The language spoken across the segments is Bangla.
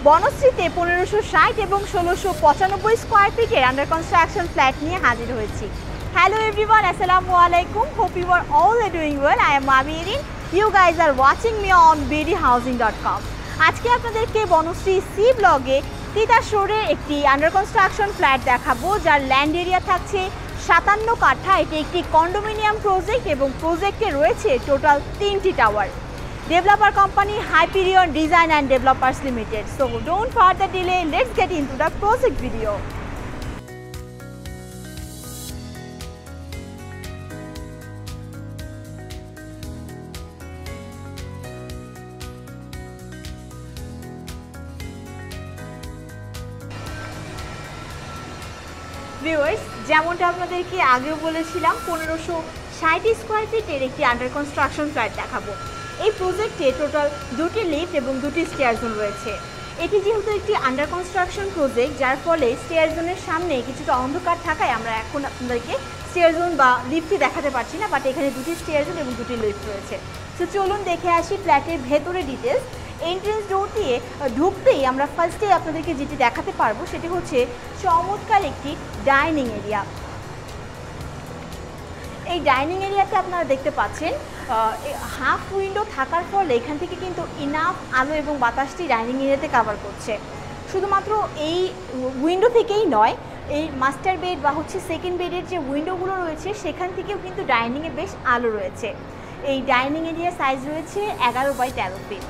বনশ্রীতে 1560 এবং 1695 স্কয়ার ফিটের আন্ডার কনস্ট্রাকশন ফ্ল্যাট নিয়ে হাজির হয়েছি। হ্যালো এভরিওয়ান, আসসালামু আলাইকুম। Hope you are all doing well. I am Mamirin. You guys are watching me on bdhousing.com। আজকে আপনাদেরকে বনশ্রী সি ব্লগে তিতাস রোডের একটি আন্ডার কনস্ট্রাকশন ফ্ল্যাট দেখাবো, যার ল্যান্ড এরিয়া থাকছে 57 কাঠা। এটি একটি কন্ডোমিনিয়াম প্রজেক্ট এবং প্রজেক্টে রয়েছে টোটাল 3টি tower. Developer company Hyperion Design and Developers Limited. So don't further delay, let's get into the project video. Viewers, যেমনটা আপনাদেরকে আগেও বলেছিলাম 1560 স্কয়ার ফিটের একটি আন্ডার কনস্ট্রাকশন ফ্ল্যাট দেখাবো। এই প্রজেক্টে টোটাল 2টি লিফট এবং 2টি স্টেয়ার জোন রয়েছে। এটি যেহেতু একটি আন্ডার কনস্ট্রাকশন প্রজেক্ট, যার ফলে স্টেয়ার জোনের সামনে কিছুটা অন্ধকার থাকায় আমরা এখন আপনাদেরকে স্টেয়ার জোন বা লিফটটি দেখাতে পারছি না, বাট এখানে 2টি স্টেয়ার জোন এবং 2টি লিফট রয়েছে। তো চলুন দেখে আসি ফ্ল্যাটের ভেতরে ডিটেলস। এন্ট্রেন্স ডোর দিয়ে ঢুকতেই আমরা ফার্স্টে আপনাদেরকে যেটি দেখাতে পারবো সেটি হচ্ছে চমৎকার একটি ডাইনিং এরিয়া। এই ডাইনিং এরিয়াতে আপনারা দেখতে পাচ্ছেন হাফ উইন্ডো থাকার ফলে এখান থেকে কিন্তু ইনাফ আলো এবং বাতাসটি ডাইনিং এরিয়াতে কভার করছে। শুধুমাত্র এই উইন্ডো থেকেই নয়, এই মাস্টার বেড বা হচ্ছে সেকেন্ড বেডের যে উইন্ডোগুলো রয়েছে সেখান থেকেও কিন্তু ডাইনিংয়ে বেশ আলো রয়েছে। এই ডাইনিং এরিয়ার সাইজ রয়েছে 11x13 ফিট।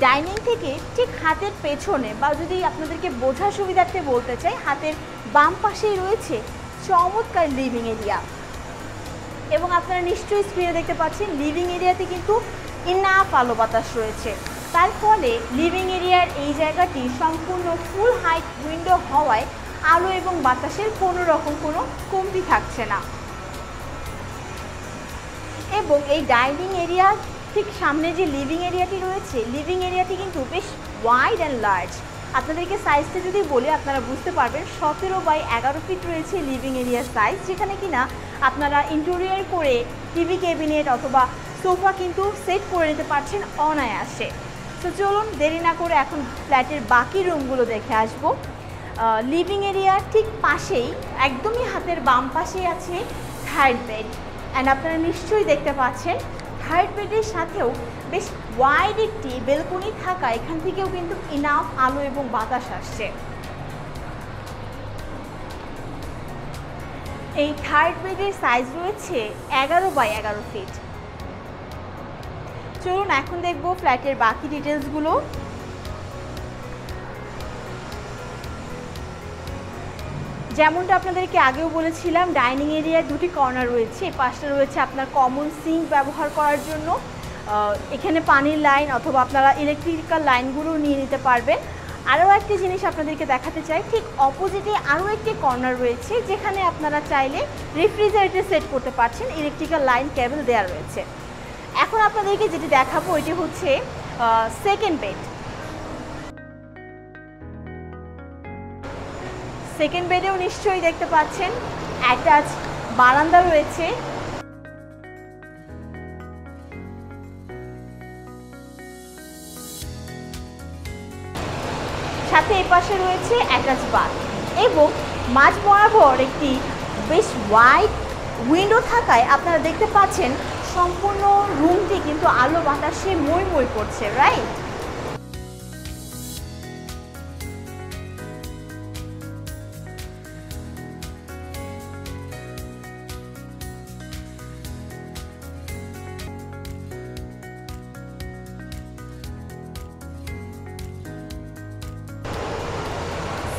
ডাইনিং থেকে ঠিক হাতের পেছনে, বা যদি আপনাদেরকে বোঝার সুবিধার্থে বলতে চাই, হাতের বাম পাশেই রয়েছে চমৎকার লিভিং এরিয়া। এবং আপনারা নিশ্চয়ই স্ক্রিনে দেখতে পাচ্ছেন লিভিং এরিয়াতে কিন্তু ইনাফ আলো বাতাস রয়েছে। তার ফলে লিভিং এরিয়ার এই জায়গাটি সম্পূর্ণ ফুল হাইট উইন্ডো হওয়ায় আলো এবং বাতাসের কোনো রকম কোনো কমতি থাকছে না। এবং এই ডাইনিং এরিয়া ঠিক সামনে যে লিভিং এরিয়াটি রয়েছে, লিভিং এরিয়াটি কিন্তু বেশ ওয়াইড অ্যান্ড লার্জ। আপনাদেরকে সাইজটা যদি বলি আপনারা বুঝতে পারবেন, 17x11 ফিট রয়েছে লিভিং এরিয়ার সাইজ, যেখানে কিনা আপনারা ইন্টেরিয়র করে টিভি ক্যাবিনেট অথবা সোফা কিন্তু সেট করে নিতে পারছেন অনায়াসে। তো চলুন দেরি না করে এখন ফ্ল্যাটের বাকি রুমগুলো দেখে আসব। লিভিং এরিয়ার ঠিক পাশেই, একদমই হাতের বাম পাশেই আছে থার্ড বেড। অ্যান্ড আপনারা নিশ্চয়ই দেখতে পাচ্ছেন থার্ড বেডের সাথেও বেশ ওয়াইড একটি বেলকনি থাকা, এখান থেকেও কিন্তু ইনাফ আলো এবং বাতাস আসছে। এই থার্ড বেডের সাইজ রয়েছে 11x11 ফিট। চলুন এখন দেখব ফ্ল্যাটের বাকি ডিটেলসগুলো। যেমনটা আপনাদেরকে আগেও বলেছিলাম, ডাইনিং এরিয়ার 2টি কর্নার রয়েছে। এই পাশটা রয়েছে আপনার কমন সিঙ্ক ব্যবহার করার জন্য। এখানে পানির লাইন অথবা আপনারা ইলেকট্রিক্যাল লাইনগুলো নিয়ে নিতে পারবেন। আরও একটি জিনিস আপনাদেরকে দেখাতে চাই, ঠিক অপোজিটে আরও একটি কর্নার রয়েছে, যেখানে আপনারা চাইলে রেফ্রিজারেটর সেট করতে পারছেন। ইলেকট্রিক্যাল লাইন কেবল দেওয়া রয়েছে। এখন আপনাদেরকে যেটি দেখাবো এটি হচ্ছে সেকেন্ড বেড। সেকেন্ড বেডেও নিশ্চয়ই দেখতে পাচ্ছেন অ্যাটাচ বারান্দা রয়েছে। সাথে এই পাশে রয়েছে অ্যাটাচ বাথ এবং মাঝ বরাবর একটি বেশ ওয়াইড উইন্ডো থাকায় আপনারা দেখতে পাচ্ছেন সম্পূর্ণ রুমটি কিন্তু আলো বাতাসে মই মই করছে, রাইট?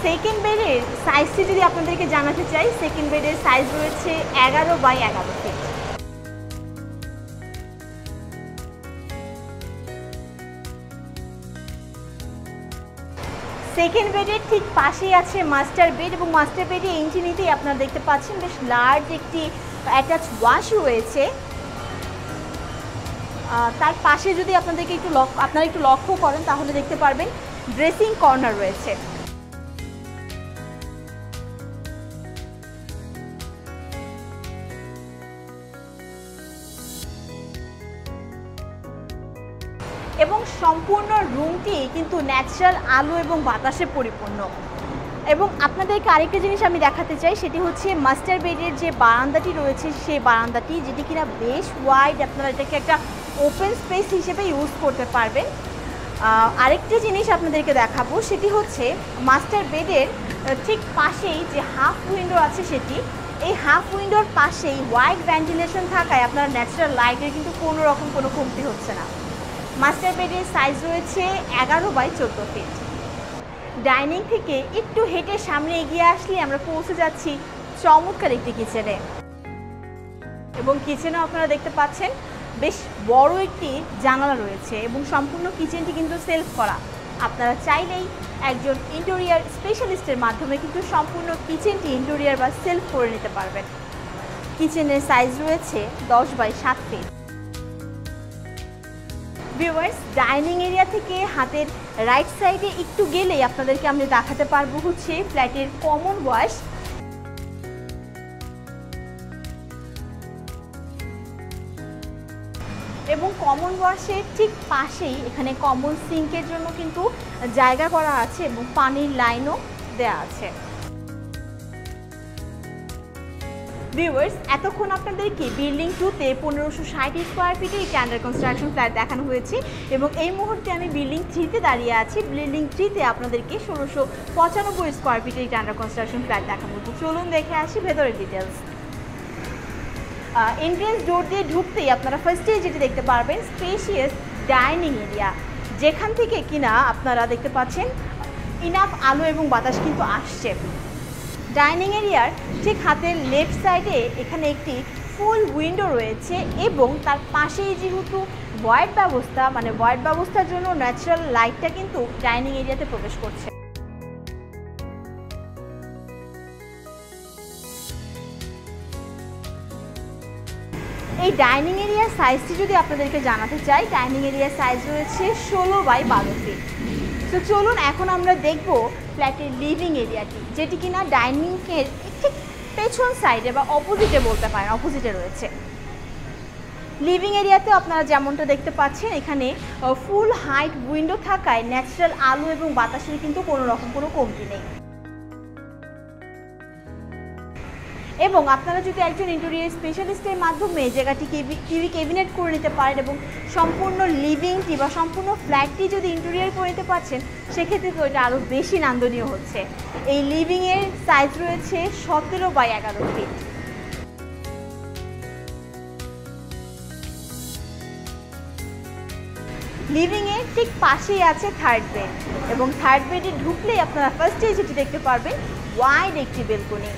সেকেন্ড বেডের সাইজটি যদি আপনাদেরকে জানাতে চাই, সেকেন্ড বেডের সাইজ রয়েছে 11x11 ফিট। সেকেন্ড বেডের ঠিক পাশেই আছে মাস্টার বেড এবং মাস্টার বেডে এন্ট্রি নিতেই আপনারা দেখতে পাচ্ছেন বেশ লার্জ একটি অ্যাটাচ ওয়াশ রয়েছে। তার পাশে যদি আপনাদেরকে আপনারা একটু লক্ষ্য করেন তাহলে দেখতে পারবেন ড্রেসিং কর্নার রয়েছে। এবং সম্পূর্ণ রুমটি কিন্তু ন্যাচারাল আলো এবং বাতাসে পরিপূর্ণ। এবং আপনাদেরকে আরেকটা জিনিস আমি দেখাতে চাই, সেটি হচ্ছে মাস্টার বেডের যে বারান্দাটি রয়েছে সেই বারান্দাটি, যেটি কিনা বেশ ওয়াইড, আপনারা এটাকে একটা ওপেন স্পেস হিসেবে ইউজ করতে পারবেন। আরেকটা জিনিস আপনাদেরকে দেখাবো, সেটি হচ্ছে মাস্টার বেডের ঠিক পাশেই যে হাফ উইন্ডো আছে সেটি, এই হাফ উইন্ডোর পাশেই ওয়াইড ভেন্টিলেশন থাকায় আপনার ন্যাচারাল লাইটের কিন্তু কোনো রকম কোনো কমতি হচ্ছে না। মাস্টার বেডের সাইজ রয়েছে 11x14 ফিট। ডাইনিং থেকে একটু হেঁটে সামনে এগিয়ে আসলে আমরা পৌঁছে যাচ্ছি চমৎকার একটি কিচেনে। এবং কিচেনে আপনারা দেখতে পাচ্ছেন বেশ বড় একটি জানালা রয়েছে এবং সম্পূর্ণ কিচেনটি কিন্তু সেলফ করা। আপনারা চাইলেই একজন ইন্টেরিয়ার স্পেশালিস্টের মাধ্যমে কিন্তু সম্পূর্ণ কিচেনটি ইন্টেরিয়ার বা সেলফ করে নিতে পারবেন। কিচেনের সাইজ রয়েছে 10x7 fit. Viewers, dining area থেকে হাতের রাইট সাইডে একটু গেলেই আপনাদেরকে আমি দেখাতে পারবো হচ্ছে ফ্ল্যাটের কমন ওয়াশ। এবং কমন ওয়াশের ঠিক পাশেই এখানে কমন সিঙ্কের জন্য কিন্তু জায়গা করা আছে এবং পানির লাইনও দেওয়া আছে। ভিউয়ার্স, এতক্ষণ আপনাদেরকে বিল্ডিং 2তে 1560 স্কোয়ার ফিটের একটি আন্ডার কনস্ট্রাকশন ফ্ল্যাট দেখানো হয়েছে এবং এই মুহূর্তে আমি বিল্ডিং 3তে দাঁড়িয়ে আছি। বিল্ডিং 3তে আপনাদেরকে 1695 স্কোয়ার ফিটের একটি আন্ডার কনস্ট্রাকশন ফ্ল্যাট দেখাবো। তো চলুন দেখে আসি ভেতরের ডিটেলস। এন্ট্রেন্স ডোর দিয়ে ঢুকতেই আপনারা ফার্স্টে যেটি দেখতে পারবেন স্পেশিয়াস ডাইনিং এরিয়া, যেখান থেকে কিনা আপনারা দেখতে পাচ্ছেন ইনাফ আলো এবং বাতাস কিন্তু আসছে। ডাইনিং এরিয়ার ঠিক হাতের লেফট সাইডে এখানে একটি ফুল উইন্ডো রয়েছে এবং তার পাশেই যেহেতু ভয়েড ব্যবস্থা, মানে ভয়েড ব্যবস্থার জন্য ন্যাচারাল লাইটটা কিন্তু ডাইনিং এরিয়াতে প্রবেশ করছে। এই ডাইনিং এরিয়ার সাইজটি যদি আপনাদেরকে জানাতে চাই, ডাইনিং এরিয়ার সাইজ রয়েছে 16x12 ফিট। তো চলুন এখন আমরা দেখব ফ্ল্যাটের লিভিং এরিয়াটি, যেটি কিনা ডাইনিংয়ের ঠিক পেছন সাইডে বা অপোজিটে বলতে পারেন, অপোজিটে রয়েছে। লিভিং এরিয়াতে আপনারা যেমনটা দেখতে পাচ্ছেন এখানে ফুল হাইট উইন্ডো থাকায় ন্যাচারাল আলো এবং বাতাসের কিন্তু কোনো রকম কোনো কমতি নেই। এবং আপনারা যদি একজন ইন্টেরিয়র স্পেশালিস্টের মাধ্যমে জায়গাটি টিভি ক্যাবিনেট করে নিতে পারেন এবং সম্পূর্ণ লিভিংটি বা সম্পূর্ণ ফ্ল্যাটটি যদি ইন্টেরিয়র করে নিতে পারছেন, সেক্ষেত্রে তো এটা আরও বেশি নান্দনীয় হচ্ছে। এই লিভিংয়ের সাইজ রয়েছে 17x11 ফিট। লিভিংয়ের ঠিক পাশেই আছে থার্ড বেড এবং থার্ড বেডে ঢুকলেই আপনারা ফার্স্টে যেটি দেখতে পারবেন ওয়াইড একটি বেলকনি।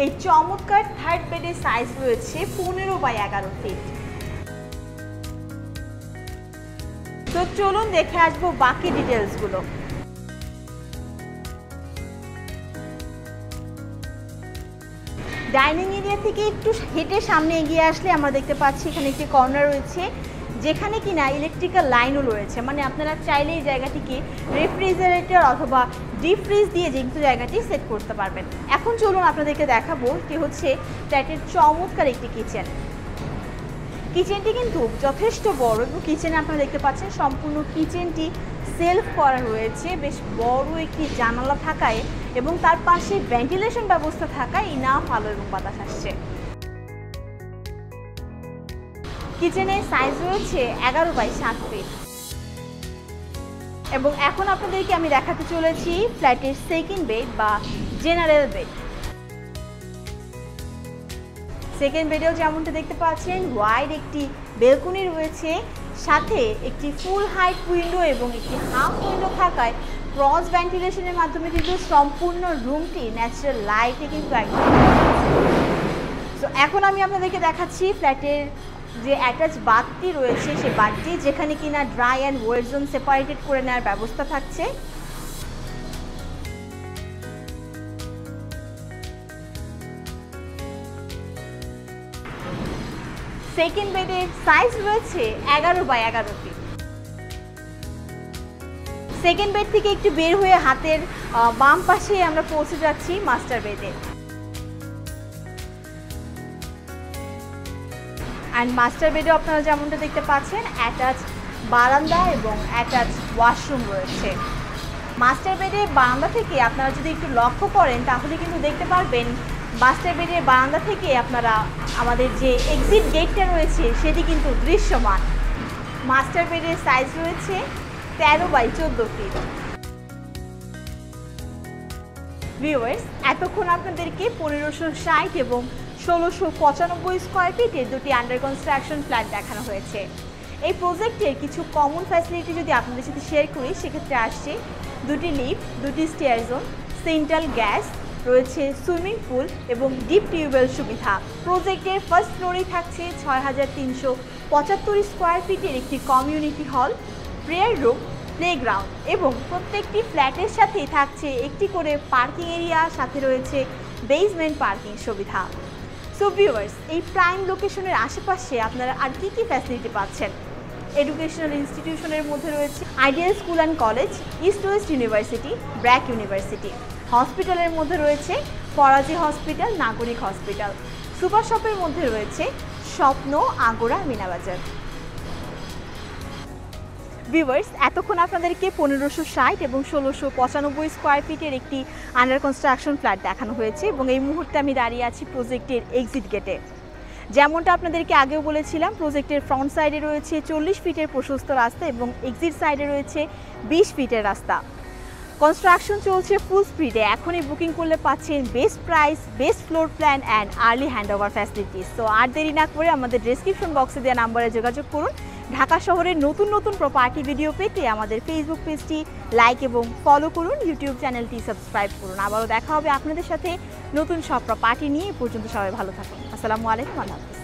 এই চমৎকার থার্ড বেডের সাইজ রয়েছে 15x11 ফিট। তো চলুন দেখে আসবো বাকি ডিটেলসগুলো। ডাইনিং এরিয়া থেকে একটু হেঁটে সামনে এগিয়ে আসলে আমরা দেখতে পাচ্ছি এখানে একটি কর্নার রয়েছে, যেখানে কিনা ইলেকট্রিক্যাল লাইনও রয়েছে। মানে আপনারা চাইলে এই জায়গাটিকে রেফ্রিজারেটর অথবা ডিপ ফ্রিজ দিয়ে কিন্তু জায়গাটি সেট করতে পারবেন। এখন চলুন আপনাদেরকে দেখাবো কি হচ্ছে ফ্ল্যাটের চমৎকার একটি কিচেন। কিচেনটি কিন্তু যথেষ্ট বড় এবং কিচেনে আপনারা দেখতে পাচ্ছেন সম্পূর্ণ কিচেনটি সেলফ করা রয়েছে, বেশ বড় একটি জানালা থাকায় এবং তার পাশে ভেন্টিলেশন ব্যবস্থা থাকায় ইনাফ আলো এবং বাতাস আসছে। কিচেনের সাইজ রয়েছে 11x7 ফিট। এবং এখন আপনাদেরকে আমি দেখাতে চলেছি ফ্ল্যাটের সেকেন্ড বেড বা জেনারেল বেড। সেকেন্ড বেডেও যেমনটা দেখতে পাচ্ছেন ওয়াইড একটি বেলকনি রয়েছে, সাথে একটি ফুল হাইট উইন্ডো এবং একটি হাফ উইন্ডো থাকায় ক্রস ভেন্টিলেশনের মাধ্যমে কিন্তু সম্পূর্ণ রুমটি ন্যাচারাল লাইটে কিন্তু একদম। তো এখন আমি আপনাদেরকে দেখাচ্ছি ফ্ল্যাটের যে অ্যাটাচ বাথটি রয়েছে সেই বাথটি, যেখানে কিনা dry and wait zone separated করে নেওয়ার ব্যবস্থা থাকছে। সেকেন্ড বেডের সাইজ রয়েছে 11x11 ফিট। সেকেন্ড বেড থেকে একটু বের হয়ে হাতের বাম পাশে আমরা পৌঁছে যাচ্ছি মাস্টার বেডে। অ্যান্ড মাস্টার বেডে আপনারা যেমনটা দেখতে পাচ্ছেন অ্যাটাচ বারান্দা এবং অ্যাটাচ ওয়াশরুম রয়েছে। মাস্টার বেডের বারান্দা থেকে আপনারা যদি একটু লক্ষ্য করেন তাহলে কিন্তু দেখতে পারবেন মাস্টার বেডের বারান্দা থেকে আপনারা আমাদের যে এক্সিট গেটটা রয়েছে সেটি কিন্তু দৃশ্যমান। মাস্টার বেডের সাইজ রয়েছে 13x14 ফিট। ভিউয়ার্স, এতক্ষণ আপনাদেরকে 1560 এবং 1695 স্কোয়ার ফিটের দুটি আন্ডার কনস্ট্রাকশন ফ্ল্যাট দেখানো হয়েছে। এই প্রজেক্টের কিছু কমন ফ্যাসিলিটি যদি আপনাদের সাথে শেয়ার করি সেক্ষেত্রে আসছে দুটি লিফট, দুটি স্টেয়ার জোন, সেন্ট্রাল গ্যাস, রয়েছে সুইমিং পুল এবং ডিপ টিউবওয়েল সুবিধা। প্রজেক্টের ফার্স্ট ফ্লোরেই থাকছে 6375 স্কোয়ার ফিটের একটি community hall, prayer room, playground এবং প্রত্যেকটি ফ্ল্যাটের সাথেই থাকছে একটি করে পার্কিং এরিয়া, সাথে রয়েছে বেসমেন্ট পার্কিং সুবিধা। সো ভিউয়ার্স, এই প্রাইম লোকেশনের আশেপাশে আপনারা আর কি কি ফ্যাসিলিটি পাচ্ছেন? এডুকেশনাল ইনস্টিটিউশনের মধ্যে রয়েছে ideal school and college, east West university, BRAC university. হসপিটালের মধ্যে রয়েছে ফরাজি হসপিটাল, নাগরিক হসপিটাল। সুপার শপের মধ্যে রয়েছে স্বপ্ন, আগোরা, মিনাবাজার। ভিউয়ার্স, এতক্ষণ আপনাদেরকে 1560 এবং 1695 স্কোয়ার ফিটের একটি আন্ডার কনস্ট্রাকশন ফ্ল্যাট দেখানো হয়েছে এবং এই মুহূর্তে আমি দাঁড়িয়ে আছি প্রজেক্টের এক্সিট গেটে। যেমনটা আপনাদেরকে আগেও বলেছিলাম, প্রজেক্টের ফ্রন্ট সাইডে রয়েছে 40 ফিটের প্রশস্ত রাস্তা এবং এক্সিট সাইডে রয়েছে 20 ফিটের রাস্তা। কনস্ট্রাকশন চলছে ফুল স্পিডে। এখনই বুকিং করলে পাচ্ছেন best price, best floor plan and early handover facilities. So আর দেরি না করে আমাদের ডেসক্রিপশন বক্সে দেওয়া নাম্বারে যোগাযোগ করুন। ঢাকা শহরের নতুন নতুন প্রপার্টি ভিডিও পেতে আমাদের ফেসবুক পেজটি লাইক এবং ফলো করুন, ইউটিউব চ্যানেলটি সাবস্ক্রাইব করুন। আবারও দেখা হবে আপনাদের সাথে নতুন সব প্রপার্টি নিয়ে। এ পর্যন্ত সবাই ভালো থাকুন। আসসালামু আলাইকুম, আল্লাহ হাফেজ।